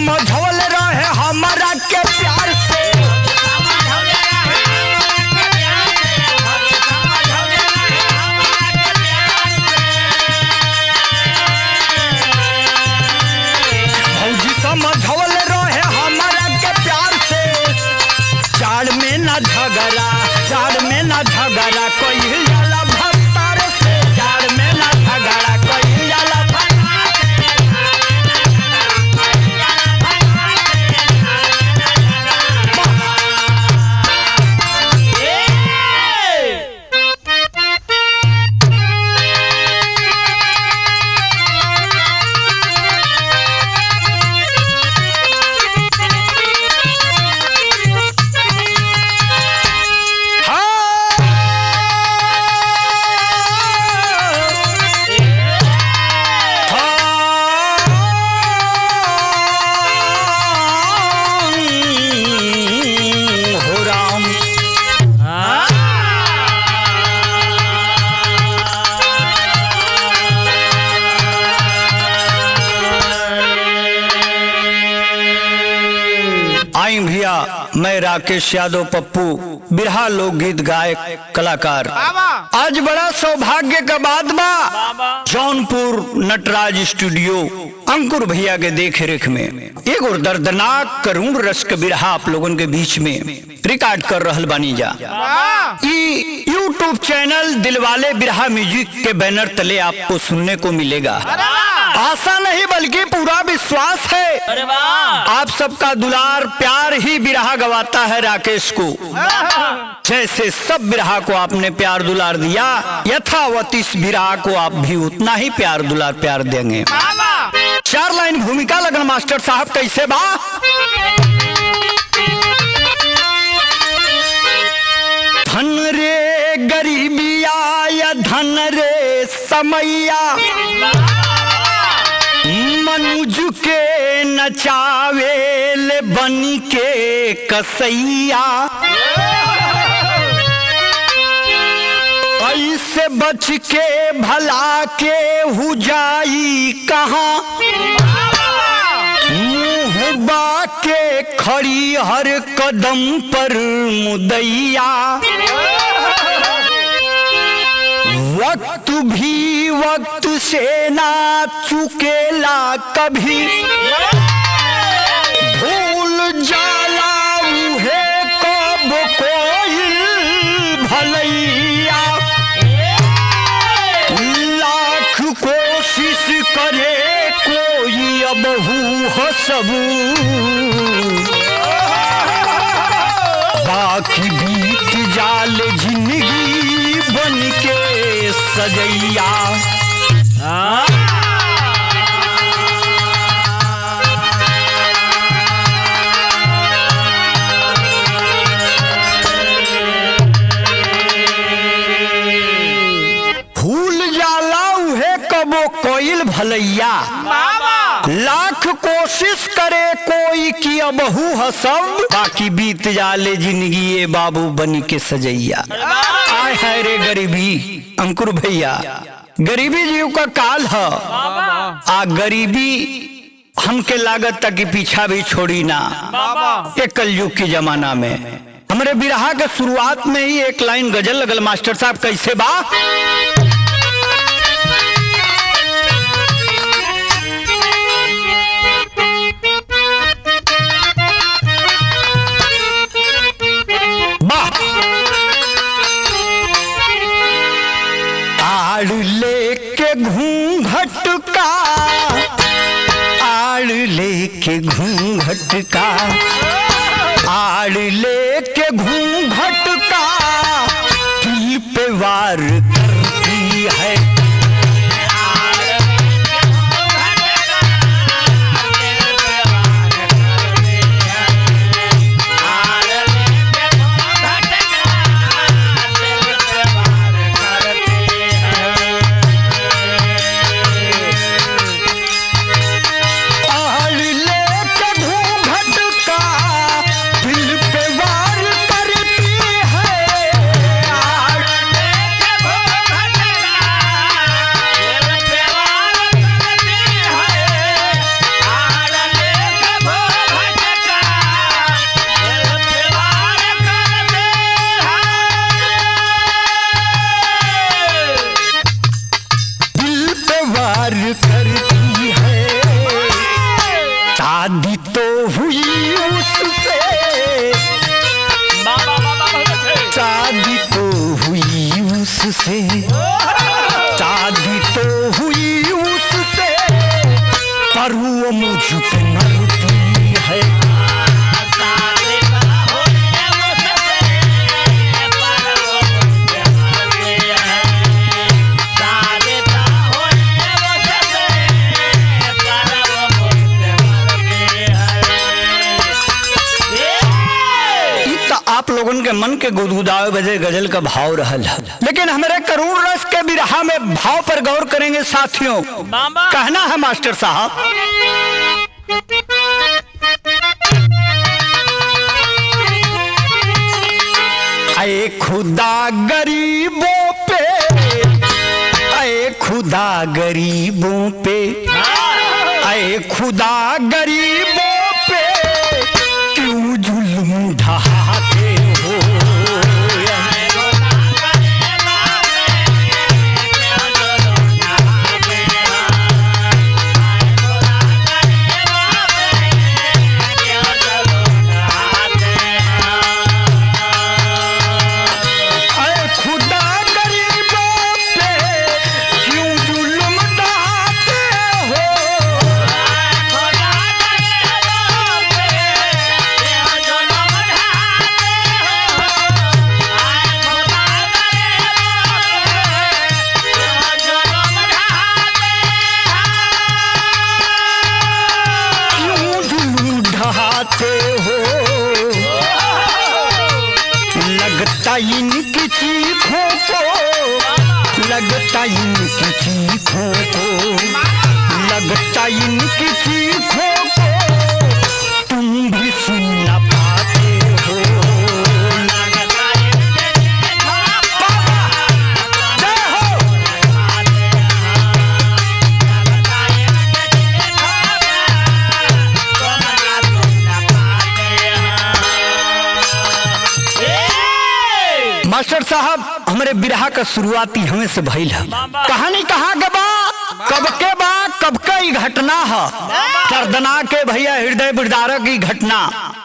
समझौल रहे हमारा के प्यार से। भौजी समझौल रहे हमारा के प्यार से। जाड़ में ना झगड़ा, जाड़ में ना झगड़ा कोई जाला भत्तर से। जाड़ में ना झगड़ा कोई जाला भैया। मैं राकेश यादव पप्पू, बिरहा लोकगीत गायक कलाकार। आज बड़ा सौभाग्य का बात बा, जौनपुर नटराज स्टूडियो अंकुर भैया के देख रेख में एक और दर्दनाक करुण रस के बिरहा आप लोगों के बीच में रिकॉर्ड कर रहल बानी जा। यूट्यूब चैनल दिलवाले बिरहा म्यूजिक के बैनर तले आपको सुनने को मिलेगा। आशा नहीं बल्कि पूरा विश्वास है। अरे वाह! आप सबका दुलार प्यार ही बिरहा गवाता है राकेश को। जैसे सब बिरहा को आपने प्यार दुलार दिया, यथावत इस बिरहा को आप भी उतना ही प्यार दुलार प्यार देंगे। 4 लाइन भूमिका लगन मास्टर साहब कैसे बा। धन रे गरीबिया या धन रे समैया, मनुज के नचावेल बनी के कसैया। ऐसे बच के भला के हु जाई कहाँ, मुँह बाके खड़ी हर कदम पर मुदैया। वक्त भी वक्त से ना चुकेला कभी, भूल जाला उहे कब कोई भलैया। लाख कोशिश करे कोई अबहू हसबू, बाकी बीत जाल जिंदगी बन के सजैया। भूल जाला उहे कबो कोइल भलैया। लाख कोशिश करे कोई कि अबहू हसब, बाकी बीत जाले जिंदगी ये बाबू बनी के सजैया। आय है रे गरीबी अंकुर भैया, गरीबी जीव का काल है। आ गरीबी हमके लागत तक कि पीछा भी छोड़ी ना। एक कलयुग के जमाना में हमारे बिरहा के शुरुआत में ही एक लाइन गजल लगल मास्टर साहब कैसे बा। आड़ लेके घूंघट का, आड़ लेके घूंघट का, आड़ लेके घूंघट का, दिल पे वार करती है। शादी तो हुई उससे, शादी तो हुई उससे, शादी तो हुई उससे, पर वो मुझ पे मरती है। आप लोगन के मन के गुदगुदावे बजे गजल का भाव रहल है, लेकिन हमारे करुण रस के बिरहा में भाव पर गौर करेंगे साथियों। कहना है मास्टर साहब, ऐ खुदा गरीबों पे, ऐ खुदा गरीबों पे, ऐ खुदा गरीबों पे क्यों जुल्म ढहाते हो। लगता इनकी चीखों को, लगता इनकी चीखों को, लगता इनकी चीखों को तुम भी सुन ना पाते हो। मास्टर साहब, हमारे बिरहा का शुरुआती हमें से भइल है। कहानी कहाँ के बा, कब के बा, कब का ही घटना है। दर्दनाक के भैया हृदय विदारक की घटना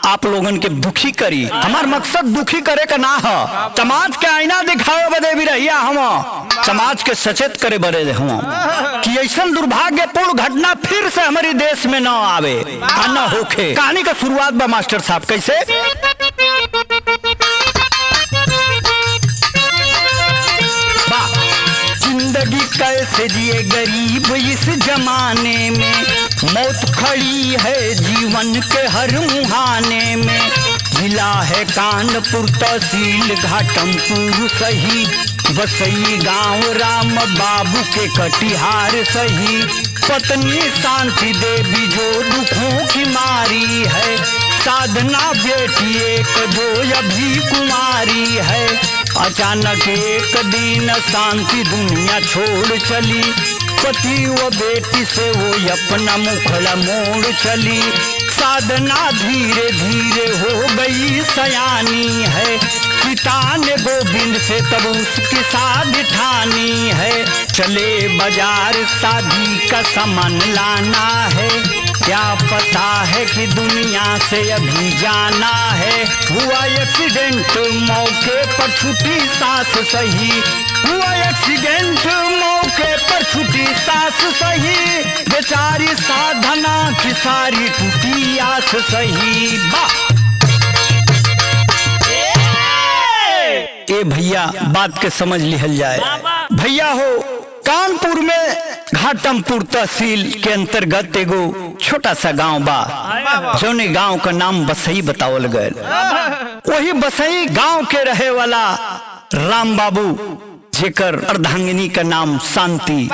आप लोगन के दुखी करी। हमार मकसद दुखी करे का ना है, समाज के आईना दिखावे बदे भी रहिया हम, समाज के सचेत करे बदे हम कि ऐसा दुर्भाग्यपूर्ण घटना फिर से हमारे देश में न आवे और न होखे। कहानी का शुरुआत बा मास्टर साहब कैसे। जिंदगी कैसे जिए गरीब इस जमाने में, मौत खड़ी है जीवन के हर मुहाने में। जिला है कानपुर, तहसील घाटमपुर सही, बसई गांव राम बाबू के कटिहार सही। पत्नी शांति देवी जो दुखों की मारी है, साधना बेटी एक जो अभी कुमारी है। अचानक एक दिन शांति दुनिया छोड़ चली, पति व बेटी से वो अपना मुखड़ा मोड़ चली। साधना धीरे धीरे हो गई सयानी है, पिता ने गोविंद से तब उसकी शादी ठानी है। चले बाजार शादी का सामान लाना है, क्या पता है कि दुनिया से अभी जाना है। हुआ एक्सीडेंट मौके पर छुटी सास सही, हुआ एक्सीडेंट मौके पर छुटी सास सही। बेचारी साधना की सारी टूटी आस सही। ए भैया बात के समझ लिहल जाए। भैया हो, कानपुर में घाटमपुर तहसील के अंतर्गत एगो छोटा सा गांव बा, जोने गांव का नाम बसई बतावल गए। वही बसई गांव के रहे वाला राम बाबू, जेकर अर्धांगिनी का नाम शांति,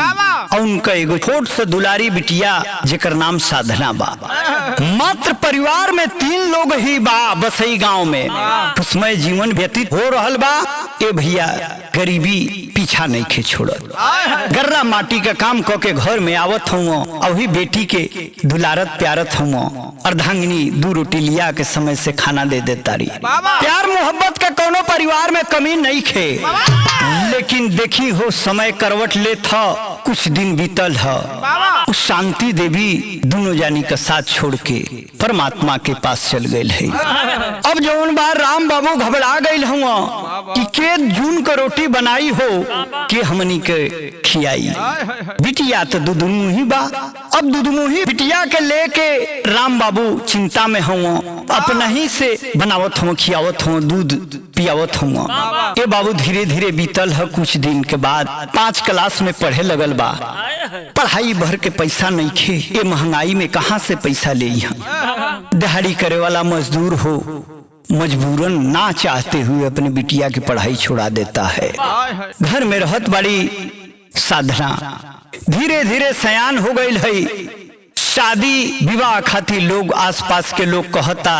और उनका एगो छोट से दुलारी बिटिया जेकर नाम साधना बा। मात्र परिवार में 3 लोग ही बा बसई गांव में। उसमें जीवन व्यतीत हो रहल बा। ए भैया गरीबी पीछा नहीं खे छोड़त, गर्रा माटी का काम क के घर में आवत हूँ, अभी बेटी के दुलारत प्यारत हूँ। अर्धांगिनी 2 रोटी लिया के समय से खाना दे देता रही। प्यार मोहब्बत का कोनो परिवार में कमी नहीं खे, लेकिन लेकिन देखी हो समय करवट ले था, कुछ दिन बीतल है। उस शांति देवी दोनों जानी का साथ छोड़ के परमात्मा के पास चल गए है। अब जौन बार राम बाबू घबरा गए हुआ कि के जून का रोटी बनाई हो के हमनी के खियाई। बिटिया तो दुधमुही बा। अब दुधमुही बिटिया के लेके राम बाबू चिंता में हुआ, अपना ही से बनावत हुआ, खियावत हुआ, दूध पियावत हुआ। ये बाबू धीरे धीरे बीतल है। कुछ दिन के बाद 5 क्लास में पढ़े लगल बा। पढ़ाई भर के पैसा नहीं खे, ये महंगाई में कहाँ से पैसा ले। दिहाड़ी करे वाला मजदूर हो, मजबूरन ना चाहते हुए अपने बिटिया की पढ़ाई छुड़ा देता है। घर में रहत बड़ी साधना धीरे धीरे सयान हो गई है। शादी विवाह खातिर लोग आसपास के लोग कहता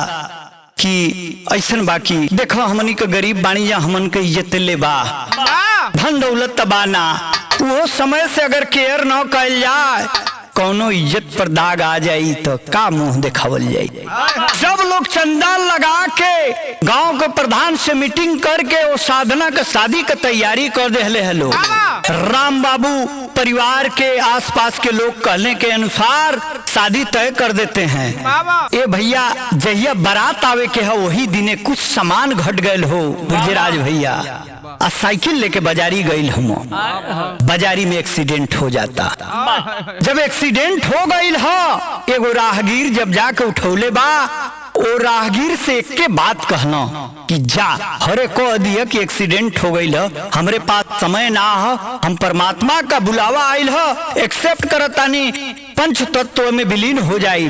कि ऐसन बाकी देखो हमनी के गरीब बानी, जा हमन के इज्जत ले बा, धन दौलत तबाना। वो समय से अगर केयर न कल जाए, कौनो इज्जत पर दाग आ जाई तो का मुंह दिखावल जाई। सब लोग चंदा लगा के गांव के प्रधान से मीटिंग करके वो साधना का शादी का तैयारी कर देले है लोग। राम बाबू परिवार के आसपास के लोग कहने के अनुसार शादी तय कर देते हैं। ए भैया जहिया बारात आवे के है वही दिने कुछ सामान घट गए हो। गुजराज भैया आ साइकिल लेके बाजारी गई हम, बाजारी में एक्सीडेंट हो जाता। जब एक्सीडेंट हो गई है, एगो राहगीर जब जाके उठौले बा, ओ राहगीर से एक के बात कहना कि जा हरे कह दिया कि एक्सीडेंट हो गई है, हमरे पास समय ना है, हम परमात्मा का बुलावा आयल है, एक्सेप्ट करतानी, पंच तत्व में विलीन हो जाये,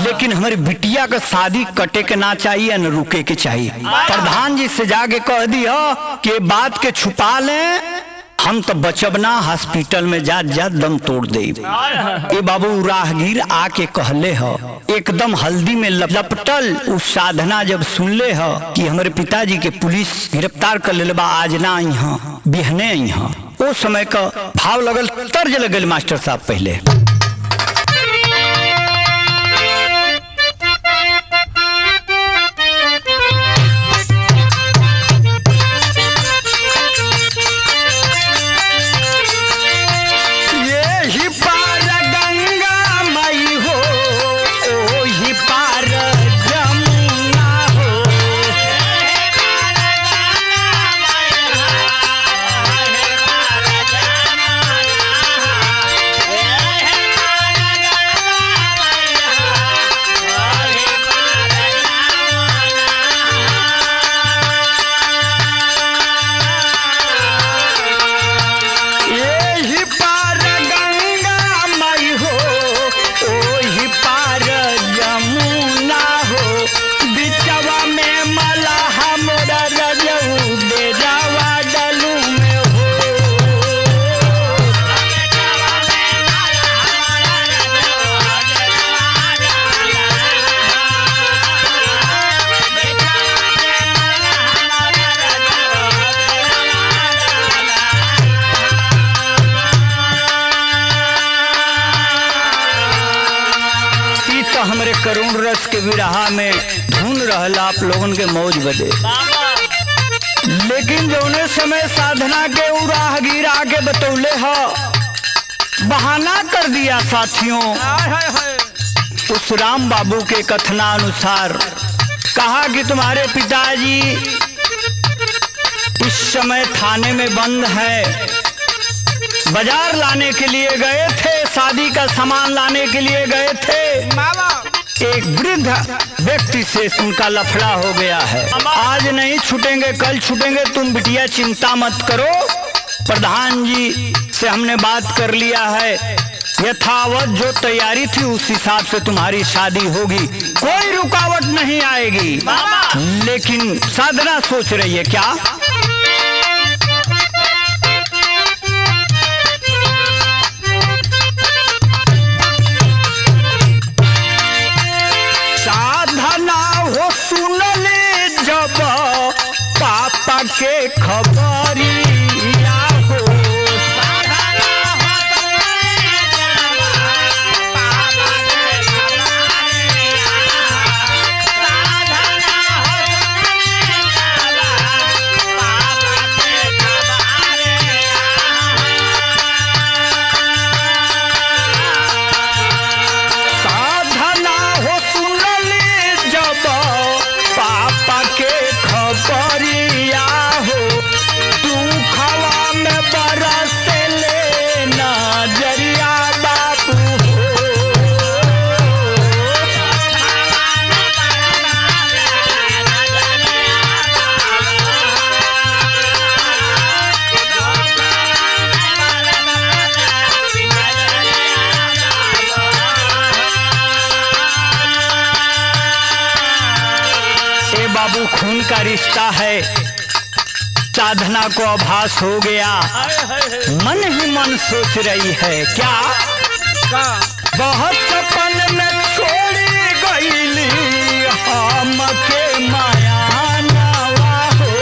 लेकिन हमारी बिटिया का शादी कटे के ना चाहिए न रुके के चाहिए। प्रधान जी से जाके कह दिया कि बात के छुपा लें, हम तो बचब ना, हॉस्पिटल में जा जा दम तोड़ दे। ये बाबू राहगीर आके कहले ह, एकदम हल्दी में लपटल। उस साधना जब सुनले ह कि हमारे पिताजी के पुलिस गिरफ्तार कर ले बा, आज ना आई हाँ बिहने आई हाँ, वो समय का भाव लगल, तर्ज लगल मास्टर साहब पहले। हमरे करुण रस के विरहा में धुन रहला आप लोगन के मौज बदे, लेकिन जौने समय साधना के राहगीर आके बतौले ह, बहाना कर दिया साथियों। उस राम बाबू के कथनानुसार कहा कि तुम्हारे पिताजी इस समय थाने में बंद है, बाजार लाने के लिए गए थे, शादी का सामान लाने के लिए गए थे। एक वृद्ध व्यक्ति से उनका लफड़ा हो गया है, आज नहीं छूटेंगे कल छूटेंगे, तुम बिटिया चिंता मत करो, प्रधान जी से हमने बात कर लिया है, यथावत जो तैयारी थी उस हिसाब से तुम्हारी शादी होगी, कोई रुकावट नहीं आएगी। लेकिन साधना सोच रही है क्या, पापा के खबरिया हो, बाबू खून का रिश्ता है। साधना को आभास हो गया, मन ही मन सोच रही है क्या बहुत सपन में छोड़ी गईली हमके माया नवा हो।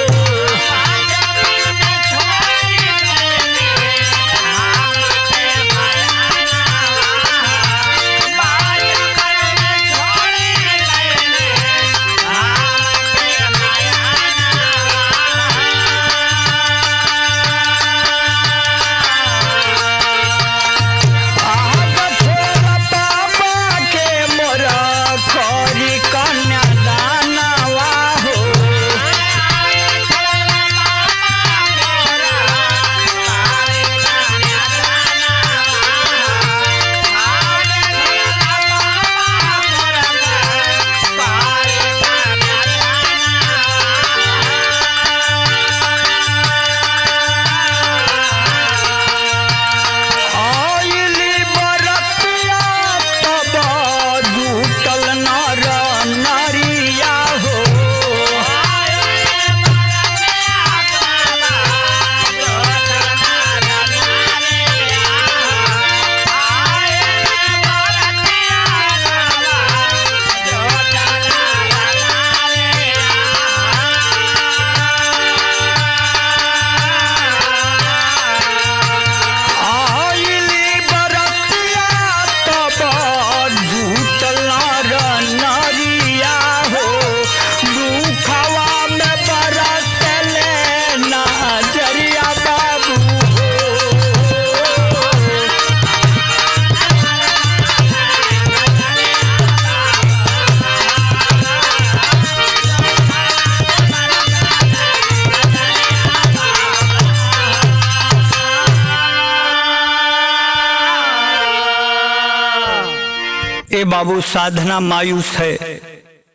बाबू साधना मायूस है,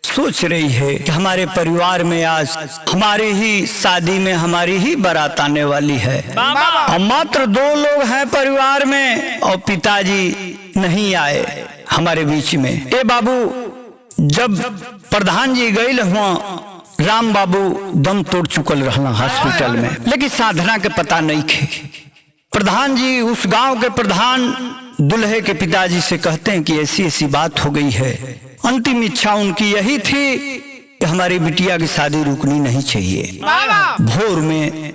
सोच रही है कि हमारे परिवार में आज हमारी ही शादी में हमारी ही बारात आने वाली है और मात्र 2 लोग हैं परिवार में और पिताजी नहीं आए हमारे बीच में। ए बाबू जब प्रधान जी गए हुआ राम बाबू दम तोड़ चुकल रहना हॉस्पिटल में, लेकिन साधना के पता नहीं थे। प्रधान जी उस गांव के प्रधान दुल्हे के पिताजी से कहते हैं कि ऐसी ऐसी बात हो गई है। अंतिम इच्छा उनकी यही थी कि हमारी बिटिया की शादी रुकनी नहीं चाहिए। भोर में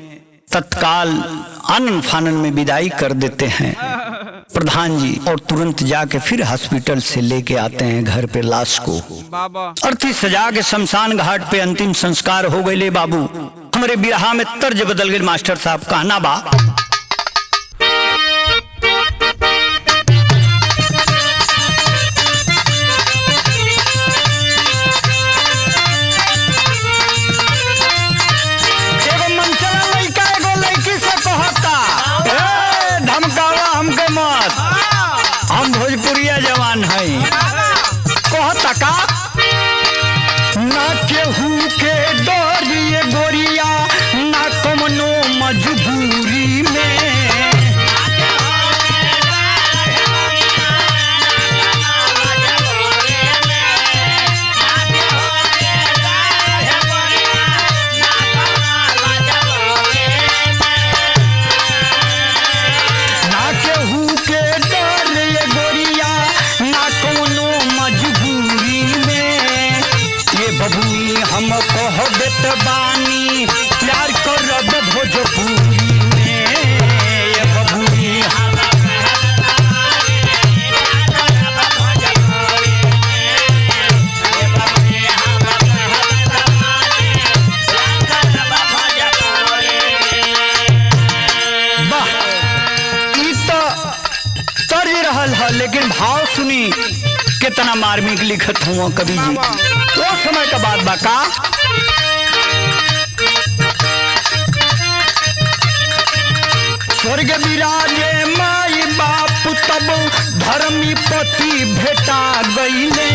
तत्काल आनन फानन में विदाई कर देते हैं प्रधान जी और तुरंत जाके फिर हॉस्पिटल से लेके आते हैं घर पे लाश को। अर्थी सजा के शमशान घाट पे अंतिम संस्कार हो गए। ले बाबू हमारे बिरहा में तर्ज बदल गए मास्टर साहब, कहना बा भोजपुरिया जवान है कहता का ना केहू के डरिए गोरिया ना कमनो मजबूरी में। हम कह देत बानी प्यार करब भोजपुरी में, ये बबुनी वाह ई तो तर्ज रहल है, लेकिन भाव सुनी कितना मार्मिक लिखत हुआ कवि जी। वो समय का बात बाका स्वर्ग विराजे माई बाप तब धर्मी पति भेटा गईले।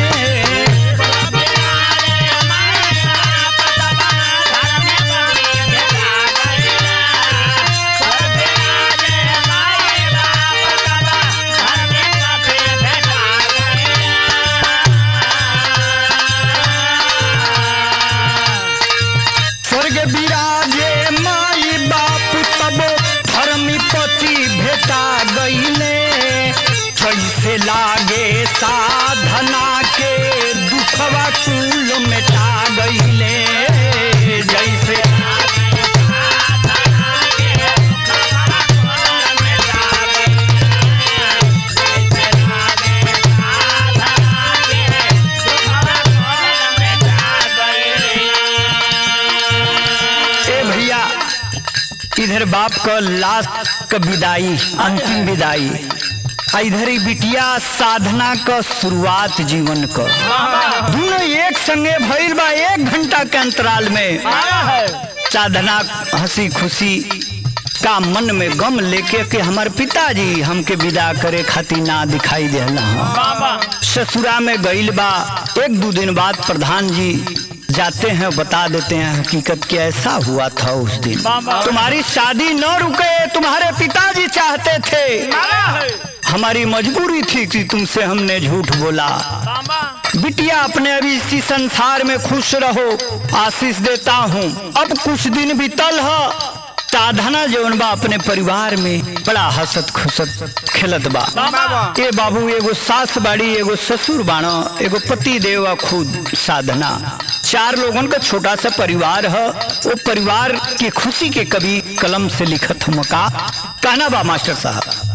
इधर बाप का लास्ट का विदाई, अंतिम विदाई, इधर ही बिटिया साधना का शुरुआत जीवन का। दोनों एक संगे भइल बा 1 घंटा के अंतराल में। साधना हंसी खुशी का मन में गम लेके कि हमारे पिताजी हमके विदा करे खातिर ना दिखाई देला। ससुरा में गइल बा। 1-2 दिन बाद प्रधान जी जाते हैं, बता देते हैं हकीकत कि ऐसा हुआ था उस दिन। तुम्हारी शादी न रुके, तुम्हारे पिताजी चाहते थे, हमारी मजबूरी थी कि तुमसे हमने झूठ बोला। बिटिया अपने अभी इसी संसार में खुश रहो, आशीष देता हूँ। अब कुछ दिन बीतल है। साधना जौन बा अपने परिवार में बड़ा हंसत खुशत खेलत बा। ए बाबू एगो सास बाड़ी, एगो ससुर बाणा, एगो पति देव, खुद साधना। 4 लोगों का छोटा सा परिवार है। वो परिवार की खुशी के कभी कलम से लिखत हम का कहना बा मास्टर साहब।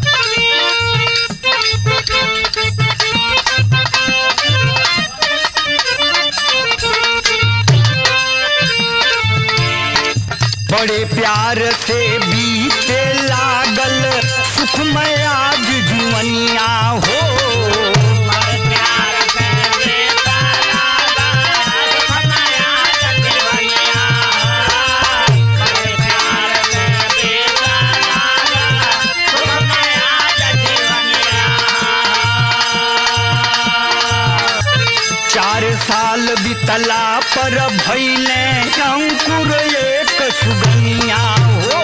बड़े प्यार से बीते लागल सुखमय आज जीवनिया हो। साल बितला पर भइले अंकुर एक सुगनिया हो।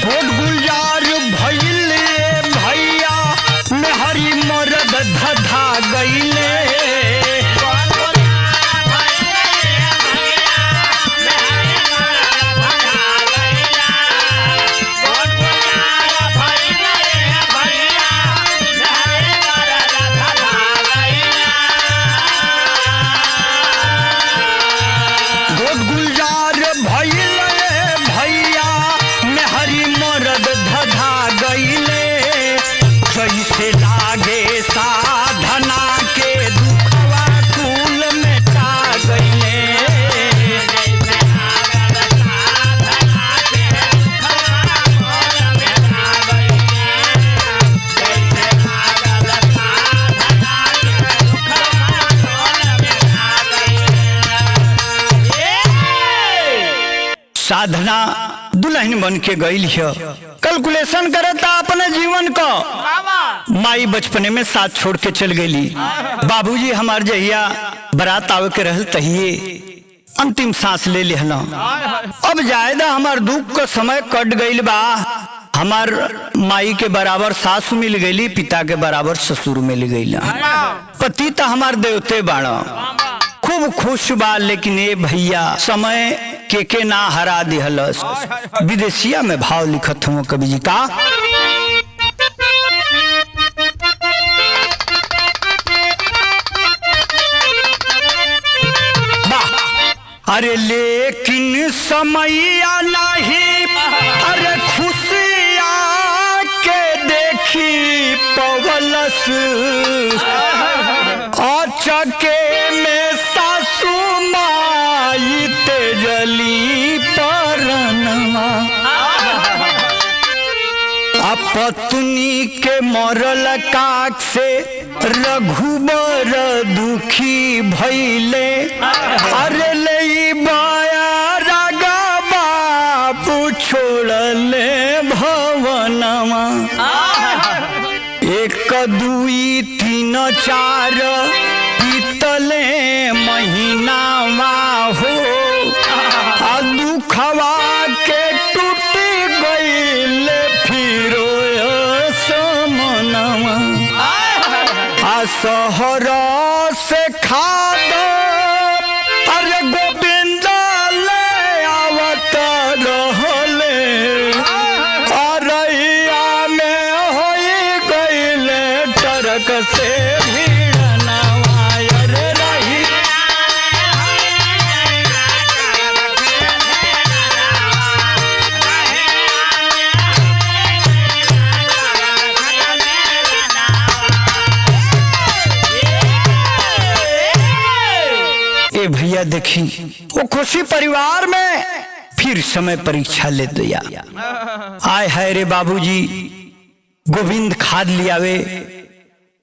गोद गुलजार भइले भैया मेहरी मरद धधा गईले। साधना दुल्हन बन के गई है। कैलकुलेशन करता अपने जीवन का। माई बचपने में साथ छोड़ के चल गई। बाबूजी हमार जहिया बारात आवे के रहल तहिए अंतिम सांस ले लेना। अब जायदा हमार दुख का समय कट गईल बा। हमार माई के बराबर सास मिल गई, पिता के बराबर ससुर मिल गई। पति तो हमार देवते बाड़ा, खूब खुश बा। लेकिन ये भैया समय के ना हरा दिहलस। विदेशिया में भाव लिखत हूँ कवि जी का। अरे लेकिन समैया नहीं, अरे खुशिया के देखी पवलस अचके में सासू माई तेजली परनमा। पत्नी के मरल काक से रघुबर दुखी भइले। अरे ले बाया रागा बापू छोड़ले भवनमा। 1 2 3 4 बीतले महीना हो। दुखवा के टूट गईल फिरो समनवा। शहर से खाद अरे गोविंद ले आवत रहले। अरैया में होई गईले टरक से ए भैया देखी वो खुशी परिवार में फिर समय परीक्षा ले दिया। आय है रे बाबूजी गोविंद खाद लियावे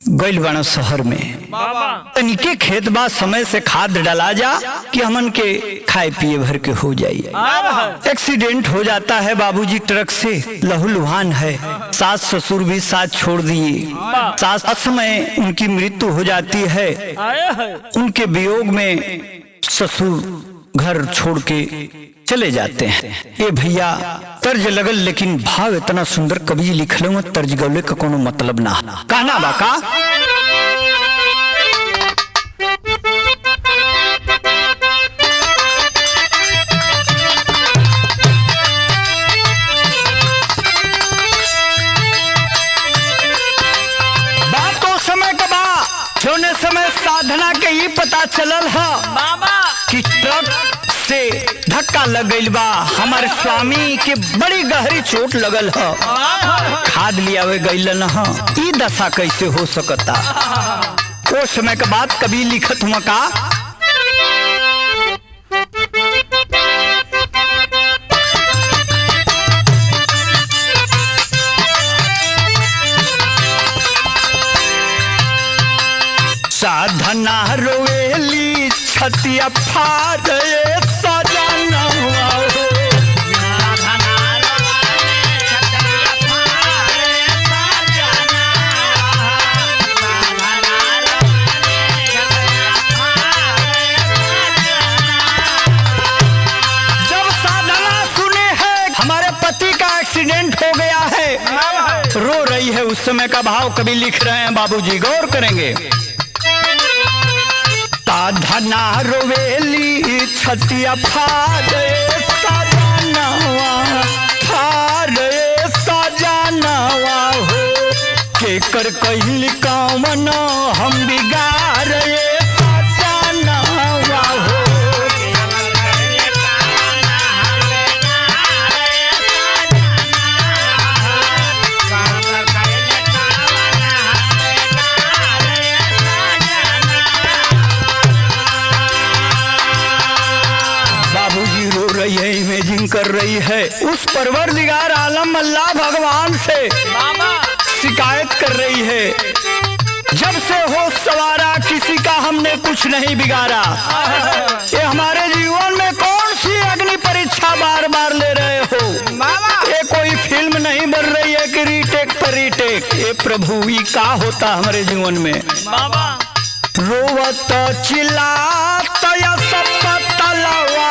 गइल बना शहर में, तनिके खेत बा समय से खाद डाला जा कि हमन के खाए पिए भर के हो जाए। एक्सीडेंट हो जाता है बाबूजी ट्रक से, लहूलुहान है, सास ससुर भी साथ छोड़ दिए, सास असमय उनकी मृत्यु हो जाती है। उनके वियोग में ससुर घर छोड़ के चले जाते हैं। ये भैया तर्ज लगल लेकिन भाव इतना सुंदर कवि लिखले में तर्ज गौले का कोनो मतलब ना कहना बाका। बातों समय का बा जोने समय साधना के ही पता चलल है कि ट्रक से धक्का लग गइल बा, हमारे स्वामी के बड़ी गहरी चोट लगल है, खाद लियावे गइलन है, ई दशा कैसे हो सकता। वो समय के बाद कभी लिखत हुआ का साधना रोएली छतिया फाड़े सजना हो। जब साधना सुने है हमारे पति का एक्सीडेंट हो गया है, रो रही है, उस समय का भाव कभी लिख रहे हैं बाबूजी, गौर करेंगे। साधना रोवेली छतिया फाड़े सजनवा, फाड़े सजनवा हो, केकर कहिल कामन हम बिगाड़े सजनवा हो। इमेजिन कर रही है, उस परवरदिगार आलम अल्लाह भगवान से शिकायत कर रही है, जब से होश सवारा किसी का हमने कुछ नहीं बिगाड़ा। ये हमारे जीवन में कौन सी अग्नि परीक्षा बार बार ले रहे हो। ये कोई फिल्म नहीं बन रही है कि रीटेक पर रीटेक। ये प्रभु ही का होता हमारे जीवन में। रोवत चिल्लात या सब तलवा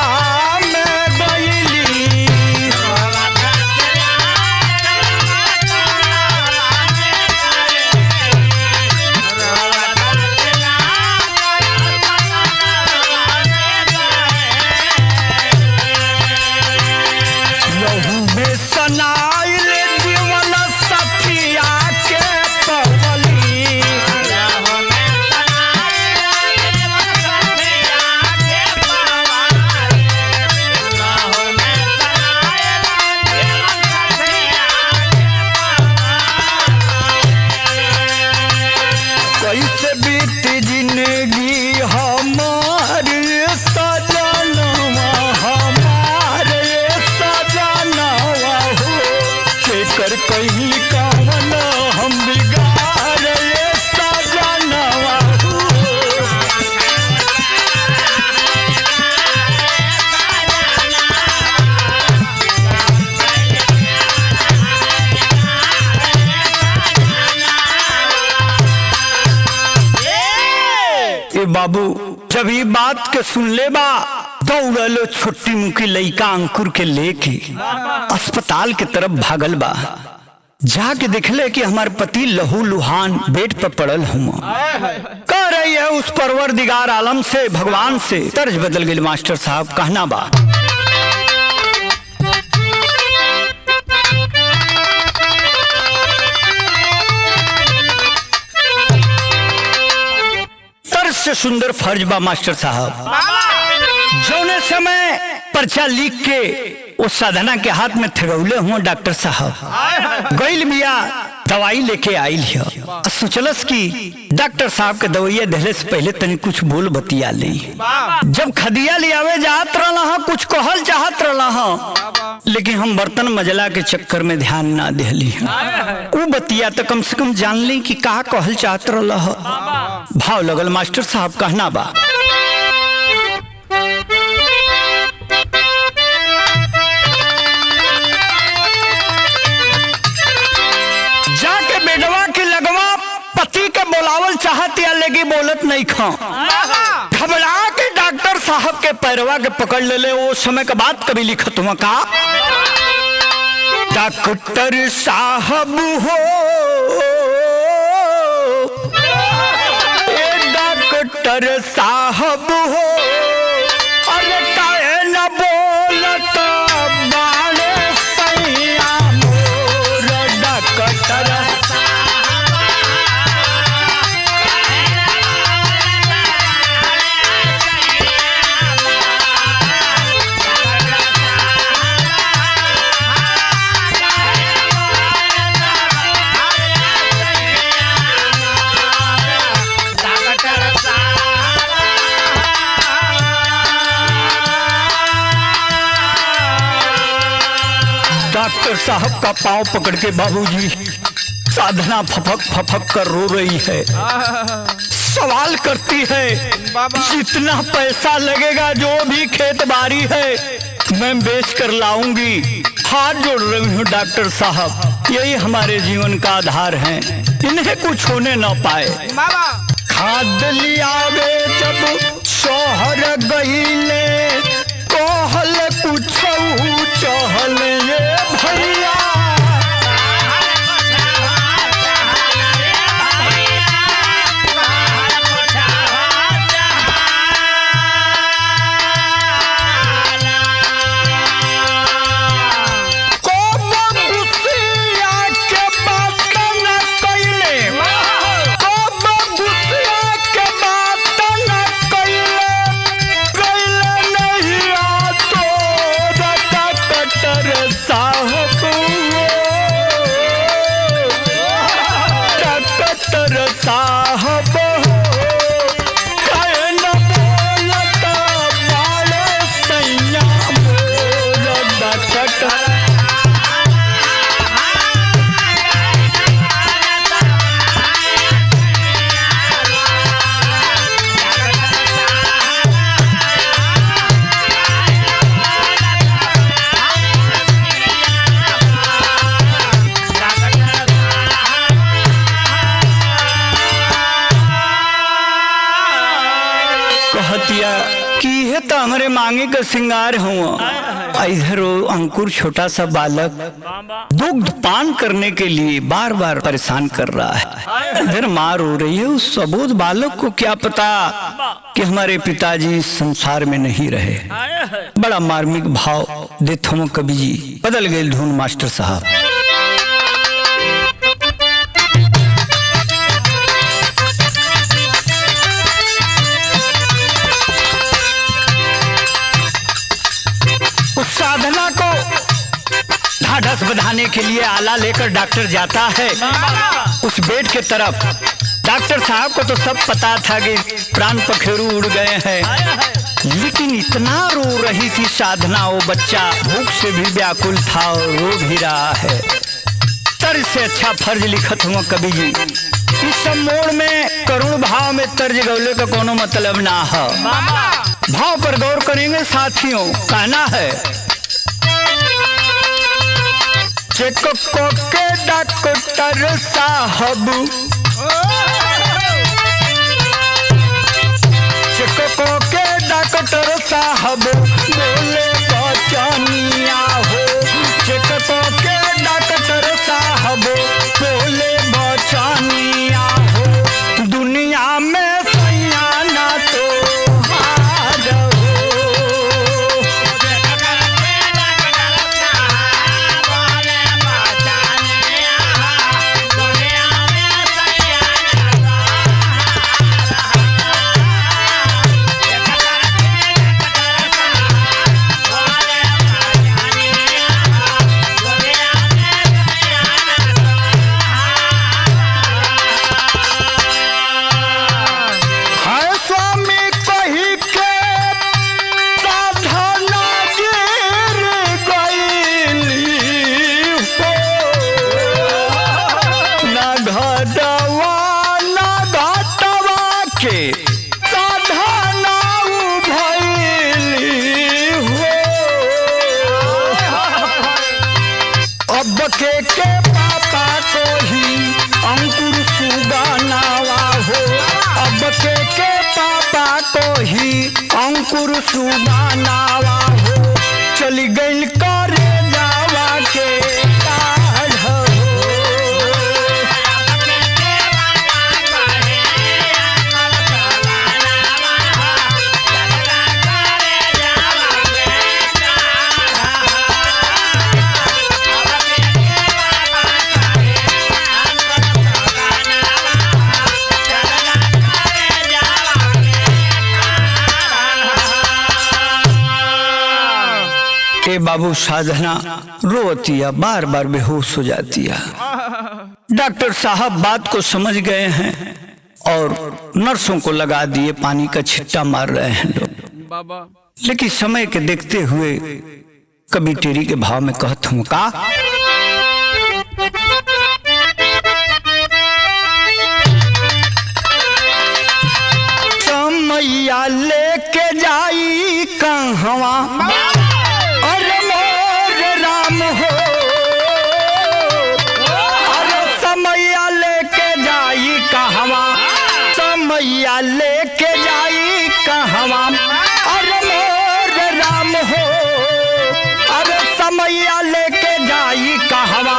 बाबू जब ये बात के सुन ले बा दौड़लो छोटी मुखी लइका अंकुर के लेके अस्पताल के तरफ भागल बा। जाके देखले कि हमारे पति लहू लुहान बेड पर पड़ल हूँ। कह रही है उस परवरदिगार आलम से, भगवान से। तर्ज बदल गई मास्टर साहब, कहना बा से सुंदर फर्ज बा मास्टर साहब। जौने समय पर्चा लिख के उस साधना के हाथ में थगौले हुआ डॉक्टर साहब गइल बिया दवाई लेके आई लिया। सोचलस कि डॉक्टर साहब के दवाइया देले से पहले तनी कुछ बोल बतिया ली। जब खदिया लियावे जात रहा कुछ कहल चाहत रहा, लेकिन हम बर्तन मजला के चक्कर में ध्यान ना देली। वो बतिया तो कम से कम जान ली कि का कहल चाहत रहा। भाव लगल मास्टर साहब कहना बा, जाके बेडवा के लगवा पति के बोलावल चाहत या लेगी बोलत नहीं खा। घबरा के डॉक्टर साहब के पैरवा के पकड़ ले। वो समय के बाद कभी लिखत हुआ का, डॉक्टर साहब हो, डॉक्टर साहब हो, अरे काहे न बोलत बाड़े सैया मोर डॉक्टर। डॉक्टर साहब का पांव पकड़ के बाबूजी, साधना फपक फपक कर रो रही है, सवाल करती है जितना पैसा लगेगा जो भी खेत बाड़ी है मैं बेच कर लाऊंगी। हाथ जोड़ रही हूँ डॉक्टर साहब, यही हमारे जीवन का आधार है, इन्हें कुछ होने न पाए। खाद लियावे जब शोहर गईले, कहल कुछ चहल ये भैया, कि है तो हमारे मांगे का श्रृंगार हुआ। इधर अंकुर छोटा सा बालक दुग्ध पान करने के लिए बार बार परेशान कर रहा है। इधर माँ रो रही है। उस सबूत बालक को क्या पता कि हमारे पिताजी संसार में नहीं रहे। बड़ा मार्मिक भाव देते हम कवि जी। बदल गए धुन मास्टर साहब। साधना को ढाढ़स बंधाने के लिए आला लेकर डॉक्टर जाता है उस बेड के तरफ। डॉक्टर साहब को तो सब पता था कि प्राण पखेरु उड़ गए हैं, लेकिन इतना रो रही थी साधना। वो बच्चा भूख से भी व्याकुल था और रो भी रहा है। तर्ज से अच्छा फर्ज लिखत हुआ कवि जी। इस सब मोड़ में करुण भाव में तर्ज गौले का कोनो मतलब ना है। भाव पर गौर करेंगे साथियों। कहना है चेक को के डॉक्टर साहब, चेक को के डॉक्टर साहब बोले बचनिया हो। चेक को के डॉक्टर साहब बोले बचनिया हो। दुनिया में सयाना तो के साधनाऊ भइली हो। अब के पापा को ही अंकुर सुगानावा हो। अब के पापा को ही अंकुर सुगानावा हो। चली गई करे जावा के काढ़ हो। बाबू साधना रोतिया, बार बार बेहोश हो जाती है। डॉक्टर साहब बात को समझ गए हैं और नर्सों को लगा दिए, पानी का छिट्टा मार रहे हैं लोग बाबा। लेकिन समय के देखते हुए कभी टेरी के भाव में कहता हूं का समैया लेके जाई कहवा मैया लेके जाई कहवा। अरे मोर राम हो, अरे समैया लेके जाई कहवा।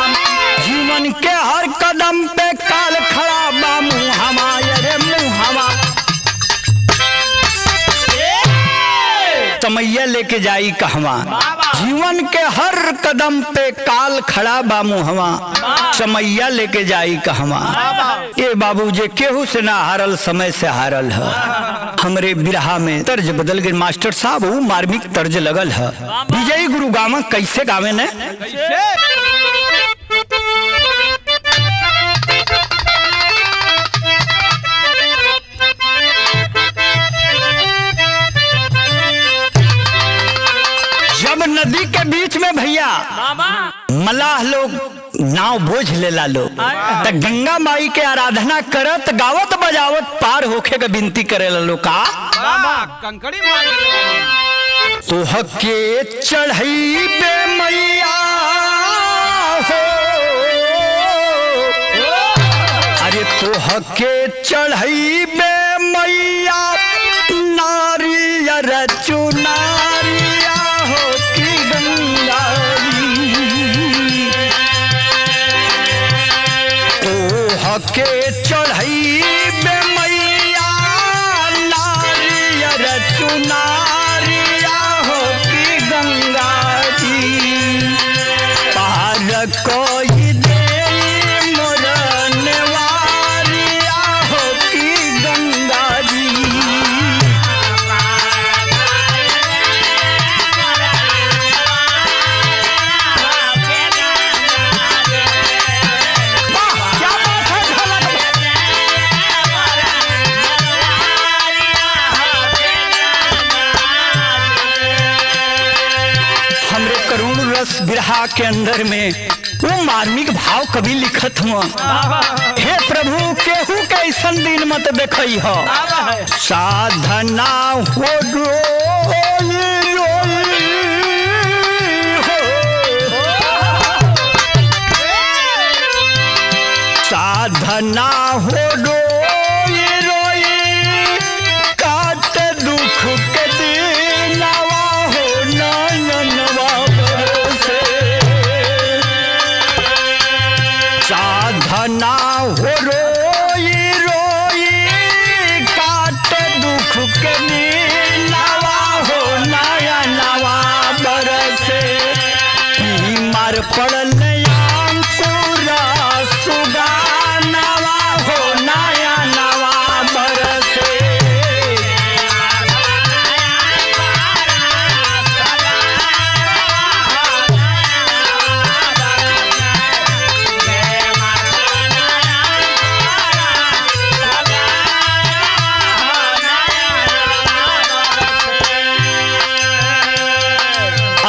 जीवन के हर कदम पे काल खड़ा बा मुहवा, अरे मुहवा। समैया लेके जाई कहवा, जीवन के हर कदम पे काल खड़ा बा मुहवा। समैया लेके जाई कहवा। ए बाबू जे केहू से ना हारल समय से हारल है। हमरे बिरहा में तर्ज बदल गए मास्टर साहब, वो मार्मिक तर्ज लगल है। विजयी गुरु गावा कैसे गावे ने जब नदी के बीच में भैया मलाह लोग नाव बोझ लेला लोग त गंगा माई के आराधना करत गावत बजावत पार होखे का विनती करेला लोग का कंकड़ी तो हके चढ़ई बे मैया हो। अरे तो हके चढ़ई बे मैया नारियर चुनारिया हो की गंगा के चढ़ई बे मैया नारियर चुनारिया हो की गंगा जी। पार कोई दे मोरनवारिया हो की गंगा जी। बिरहा के अंदर में वो मार्मिक भाव कभी लिखत हुआ। हे प्रभु केहू कैसन दिन मत देखई हो। साधना हो रोई रोई हो। साधना हो रोई रोई काट दुख के दिनवा हो नयनवा। साधना हो रोई रोई काट दुख के नीलावा हो नया नवा बरसे। बीमार पड़ल पूरा सुगानावा हो नया नवा बरसे।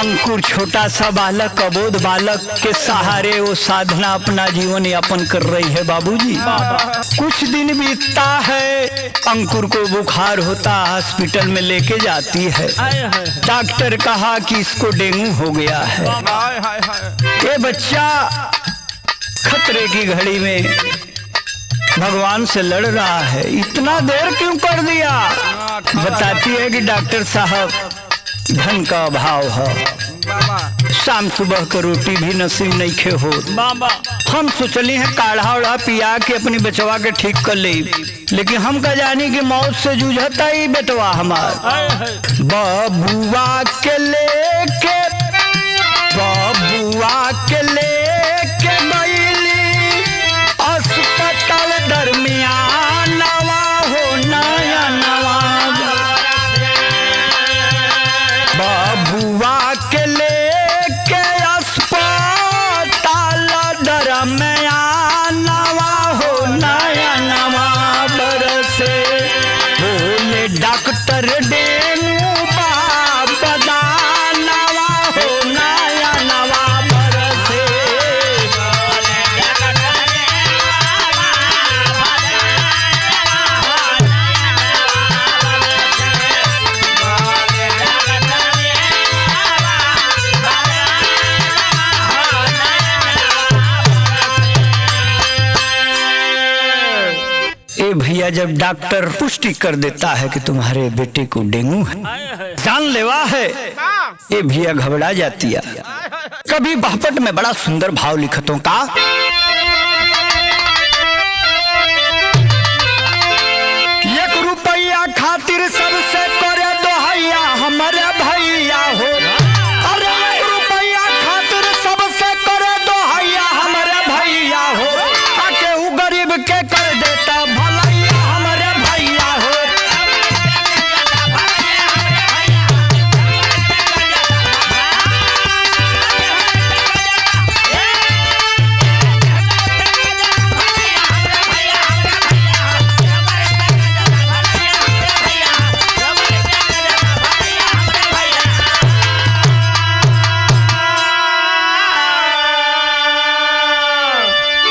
अंकुर छोटा सा बालक, अबोध बालक के सहारे वो साधना अपना जीवन यापन कर रही है बाबूजी। कुछ दिन बीतता है, अंकुर को बुखार होता, हॉस्पिटल में लेके जाती है। डॉक्टर कहा कि इसको डेंगू हो गया है। ये बच्चा खतरे की घड़ी में भगवान से लड़ रहा है, इतना देर क्यों कर दिया? बताती है कि डॉक्टर साहब धन का अभाव है, शाम सुबह का रोटी भी नसीब नहीं खे हो। हम सोचली हैं काढ़ा उड़ा पिया के अपनी बचवा के ठीक कर ले, लेकिन हम का जानी कि मौत से जूझता ही बेटवा हमार। बबुआ के लेके गईली अस्पताल दरमियान नवा हो नया नवा। बबुआ के लेके अस्पताल दरमियान नवा हो नया नवा बरसे। बोले डॉक्टर डेंगू बाबा नवा हो नया नवा बरसे। ए भैया, जब डॉक्टर पुष्टि कर देता है कि तुम्हारे बेटे को डेंगू है, जानलेवा है, ए भैया घबरा जाती है। कभी बापट में बड़ा सुंदर भाव लिखतों का, एक रुपया खातिर सबसे करे दोहैया हमारे भैया हो। अरे एक रुपया खातिर सबसे करे दोहैया हमारे भैया हो। आके उ गरीब के कर देता भलैया हमारे भैया हो।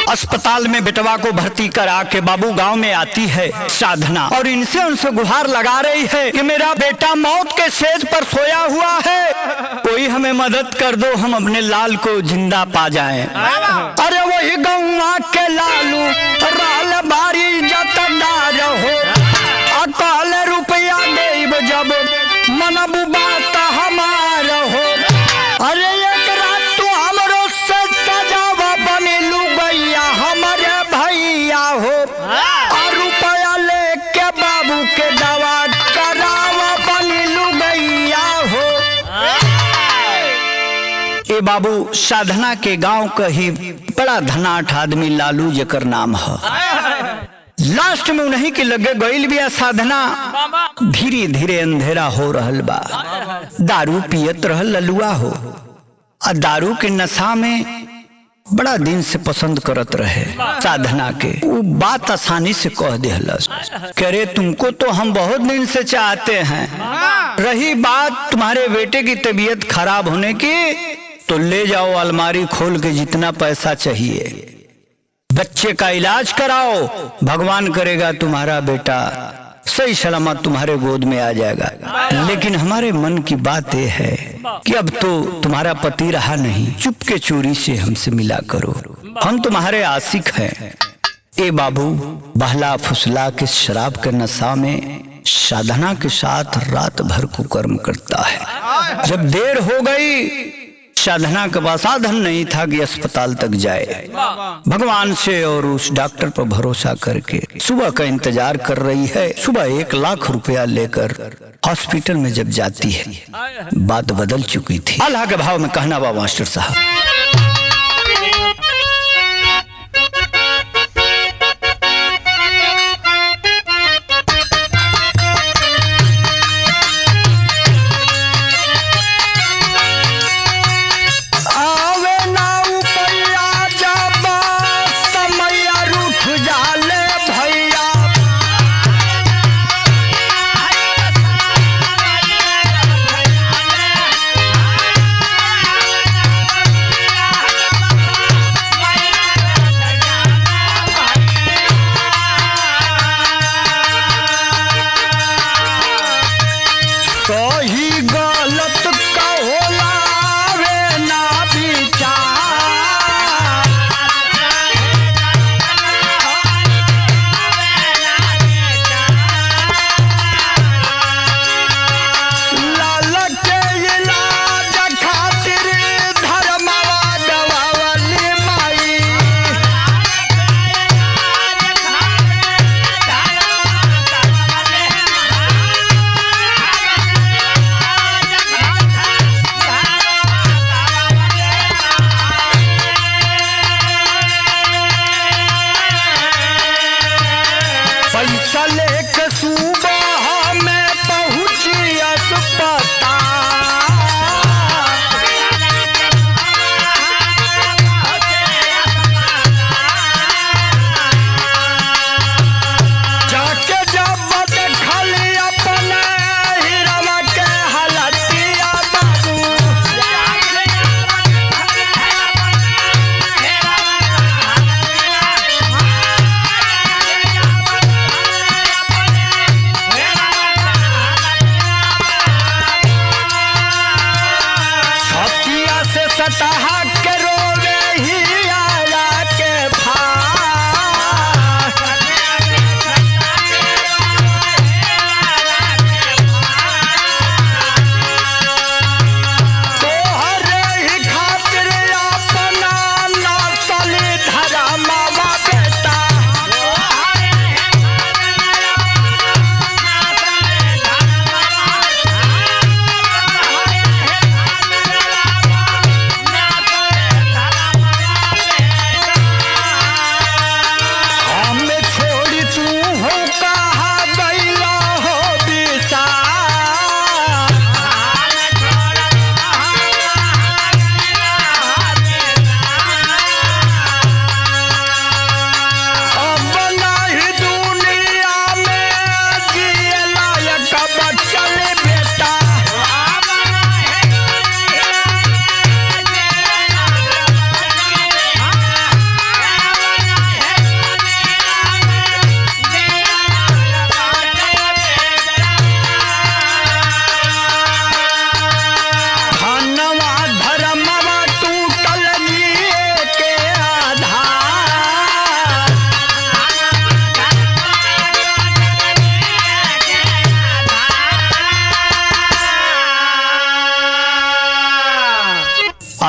अस्पताल में बेटवा को भर्ती करा के बाबू गांव में आती है साधना, और इनसे उनसे गुहार लगा रही है कि मेरा बेटा मौत के सेज पर सोया हुआ है, कोई हमें मदद कर दो, हम अपने लाल को जिंदा पा जाएं। अरे वही गौवा के लालू राल बारी जतदार हो। अकाल रुपया देब जब मन बात हमार हो। अरे एक रात तू हमरो से सजावा बनेलू गैया हमारे भैया हो। और रुपया लेके बाबू के दवा करावा बनेलू गैया हो। ए बाबू साधना के गांव का ही बड़ा धनाट आदमी लालू जेकर नाम है। लास्ट में उन्हीं के लगे गईल बिया साधना। धीरे धीरे अंधेरा हो रहल बा, दारू पियत रहल ललुआ हो, और दारू के नशा में बड़ा दिन से पसंद करत रहे साधना के। वो बात आसानी से कह देहलस, करे तुमको तो हम बहुत दिन से चाहते हैं, रही बात तुम्हारे बेटे की तबीयत खराब होने की तो ले जाओ अलमारी खोल के जितना पैसा चाहिए, बच्चे का इलाज कराओ, भगवान करेगा तुम्हारा बेटा सही सलामत तुम्हारे गोद में आ जाएगा। लेकिन हमारे मन की बात यह है कि अब तो तुम्हारा पति रहा नहीं, चुपके चोरी से हमसे मिला करो, हम तुम्हारे आशिक हैं। ए बाबू बहला फुसला के शराब के नशा में साधना के साथ रात भर कुकर्म करता है। जब देर हो गई, साधना के पास साधन नहीं था कि अस्पताल तक जाए, भगवान से और उस डॉक्टर पर भरोसा करके सुबह का इंतजार कर रही है। सुबह 1 लाख रुपया लेकर हॉस्पिटल में जब जाती है, बात बदल चुकी थी। अल्लाह के भाव में कहना बा मास्टर साहब,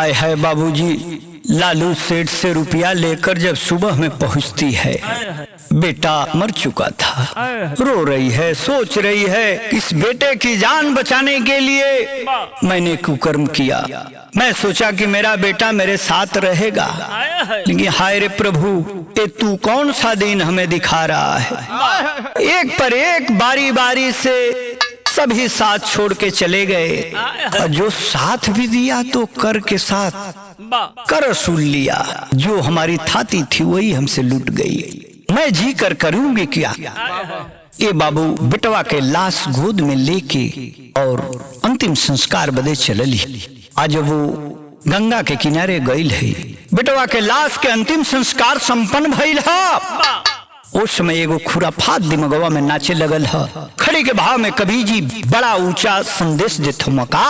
हाय हाय बाबूजी, लालू सेठ से रुपया लेकर जब सुबह में पहुंचती है, बेटा मर चुका था, रो रही है, सोच रही है इस बेटे की जान बचाने के लिए मैंने कुकर्म किया। मैं सोचा कि मेरा बेटा मेरे साथ रहेगा, लेकिन हाय रे प्रभु, ये तू कौन सा दिन हमें दिखा रहा है। एक पर एक बारी बारी से सभी साथ छोड़ के चले गए, और जो साथ भी दिया तो कर के साथ कर वसूल लिया। जो हमारी थाती थी वही हमसे लूट गई। मैं जी कर करूंगी क्या। ये बाबू बेटवा के लाश गोद में लेके और अंतिम संस्कार बदे चलली। आज वो गंगा के किनारे गईल है, बेटवा के लाश के अंतिम संस्कार संपन्न भइल है। उस समय एगो खुराफात दिमगवा में नाचे लगल है। खड़ी के भाव में कबीर जी बड़ा ऊंचा संदेश देते मका।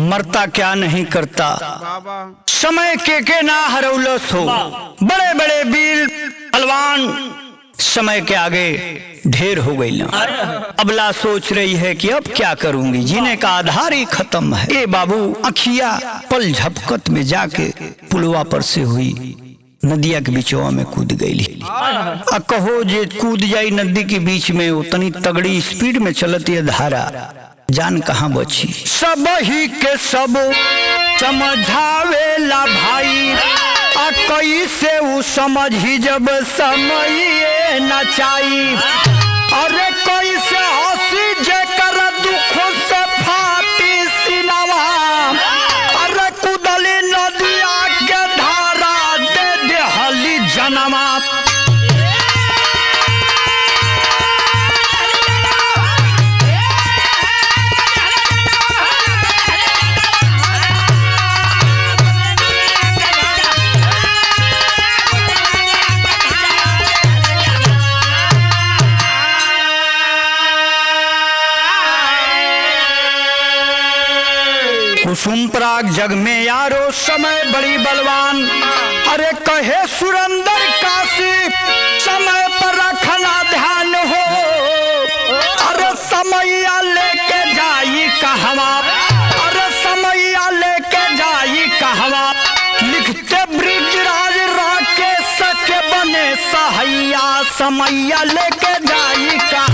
मरता क्या नहीं करता, समय के ना हरौलस हो। बड़े बड़े वीर पहलवान समय के आगे ढेर हो गई। अबला सोच रही है कि अब क्या करूंगी, जीने का आधार ही खत्म है। ए बाबू अखिया पल झपकत में जाके पुलवा पर से हुई नदिया के बीचवा में कूद गई। कहो जे कूद जाई नदी के बीच में, उतनी तगड़ी स्पीड में चलती है धारा, जान कहाँ बची। सब ही के सब समझावेला भाई, कैसे उ समझी जब समय न चाही। अरे कैसे हंसी जेकर दुख से फाटी सिनवा, अरे कुदली नदिया के धारा दे देहली जनवा। कुसुम पराग जग में यारो समय बड़ी बलवान। अरे कहे सुरंदर काशी समय पर रखना ध्यान हो। अरे समैया लेके जाई कहवा, अरे समैया लेके जाई कहवा। लिखते ब्रिजराज राकेश के बने सहैया, समैया लेके जाई कहवा।